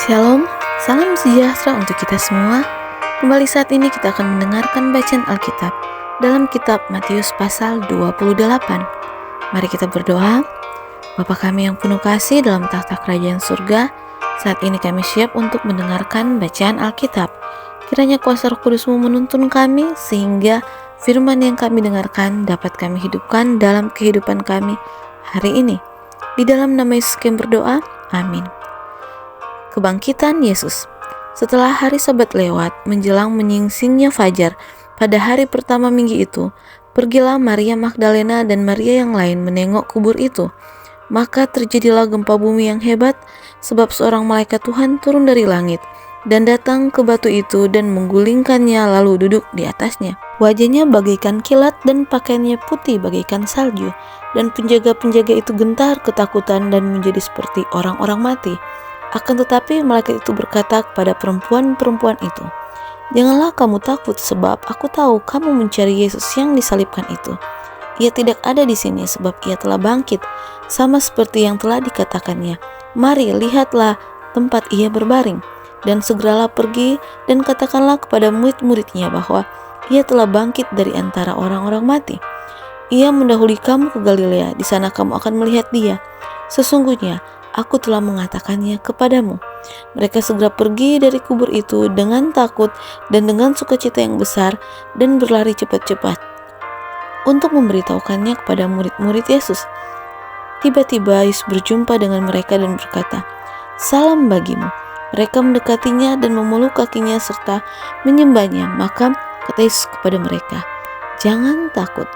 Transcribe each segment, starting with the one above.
Shalom, salam sejahtera untuk kita semua. Kembali saat ini kita akan mendengarkan bacaan Alkitab dalam kitab Matius pasal 28. Mari kita berdoa. Bapa kami yang penuh kasih dalam takhta kerajaan surga, saat ini kami siap untuk mendengarkan bacaan Alkitab. Kiranya kuasa Roh Kudus-Mu menuntun kami sehingga firman yang kami dengarkan dapat kami hidupkan dalam kehidupan kami hari ini. Di dalam nama Yesus kami berdoa, amin. Kebangkitan Yesus. Setelah hari Sabat lewat, menjelang menyingsingnya fajar, pada hari pertama minggu itu, pergilah Maria Magdalena dan Maria yang lain menengok kubur itu. Maka terjadilah gempa bumi yang hebat, sebab seorang malaikat Tuhan turun dari langit dan datang ke batu itu dan menggulingkannya lalu duduk di atasnya. Wajahnya bagaikan kilat dan pakaiannya putih bagaikan salju, dan penjaga-penjaga itu gentar ketakutan dan menjadi seperti orang-orang mati. Akan tetapi malaikat itu berkata kepada perempuan-perempuan itu, "Janganlah kamu takut, sebab aku tahu kamu mencari Yesus yang disalibkan itu. Ia tidak ada di sini, sebab ia telah bangkit, sama seperti yang telah dikatakannya. Mari, lihatlah tempat ia berbaring, dan segeralah pergi dan katakanlah kepada murid-muridnya bahwa ia telah bangkit dari antara orang-orang mati. Ia mendahului kamu ke Galilea, di sana kamu akan melihat dia. Sesungguhnya aku telah mengatakannya kepadamu." Mereka segera pergi dari kubur itu dengan takut dan dengan sukacita yang besar dan berlari cepat-cepat untuk memberitahukannya kepada murid-murid Yesus. Tiba-tiba Yesus berjumpa dengan mereka dan berkata, "Salam bagimu." Mereka mendekatinya dan memeluk kakinya serta menyembahnya. Maka kata Yesus kepada mereka, "Jangan takut.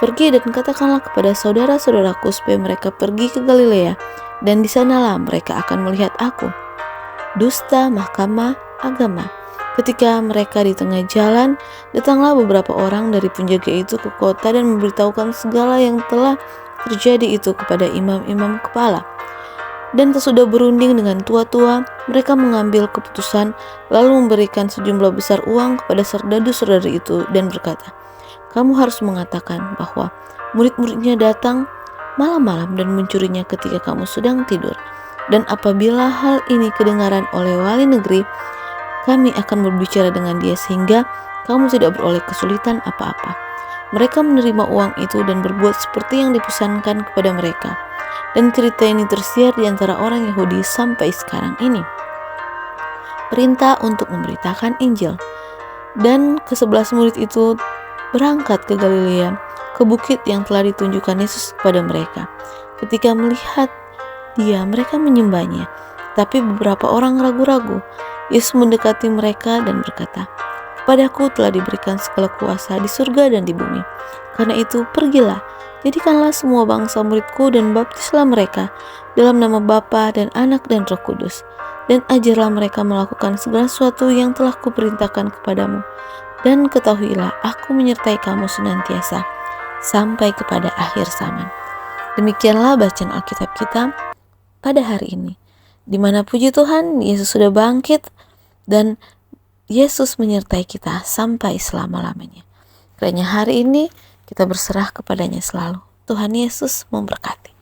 Pergi dan katakanlah kepada saudara-saudaraku supaya mereka pergi ke Galilea, dan di sanalah mereka akan melihat aku." Dusta Mahkamah Agama. Ketika mereka di tengah jalan, datanglah beberapa orang dari penjaga itu ke kota dan memberitahukan segala yang telah terjadi itu kepada imam-imam kepala. Dan sesudah berunding dengan tua-tua, mereka mengambil keputusan lalu memberikan sejumlah besar uang kepada serdadu-serdadu itu dan berkata, "Kamu harus mengatakan bahwa murid-muridnya datang malam-malam dan mencurinya ketika kamu sedang tidur. Dan apabila hal ini kedengaran oleh wali negeri, kami akan berbicara dengan dia sehingga kamu tidak beroleh kesulitan apa-apa." Mereka menerima uang itu dan berbuat seperti yang dipesankan kepada mereka. Dan cerita ini tersiar di antara orang Yahudi sampai sekarang ini. Perintah untuk memberitakan Injil. Dan ke-11 murid itu berangkat ke Galilea, ke bukit yang telah ditunjukkan Yesus kepada mereka. Ketika melihat dia, mereka menyembahnya. Tapi beberapa orang ragu-ragu. Yesus mendekati mereka dan berkata, "Kepadaku telah diberikan segala kuasa di surga dan di bumi. Karena itu pergilah, jadikanlah semua bangsa muridku dan baptislah mereka dalam nama Bapa dan Anak dan Roh Kudus. Dan ajarlah mereka melakukan segala sesuatu yang telah kuperintahkan kepadamu. Dan ketahuilah, aku menyertai kamu senantiasa sampai kepada akhir zaman." Demikianlah bacaan Alkitab kita pada hari ini, di mana puji Tuhan, Yesus sudah bangkit dan Yesus menyertai kita sampai selama-lamanya. Kiranya hari ini kita berserah kepadanya selalu. Tuhan Yesus memberkati.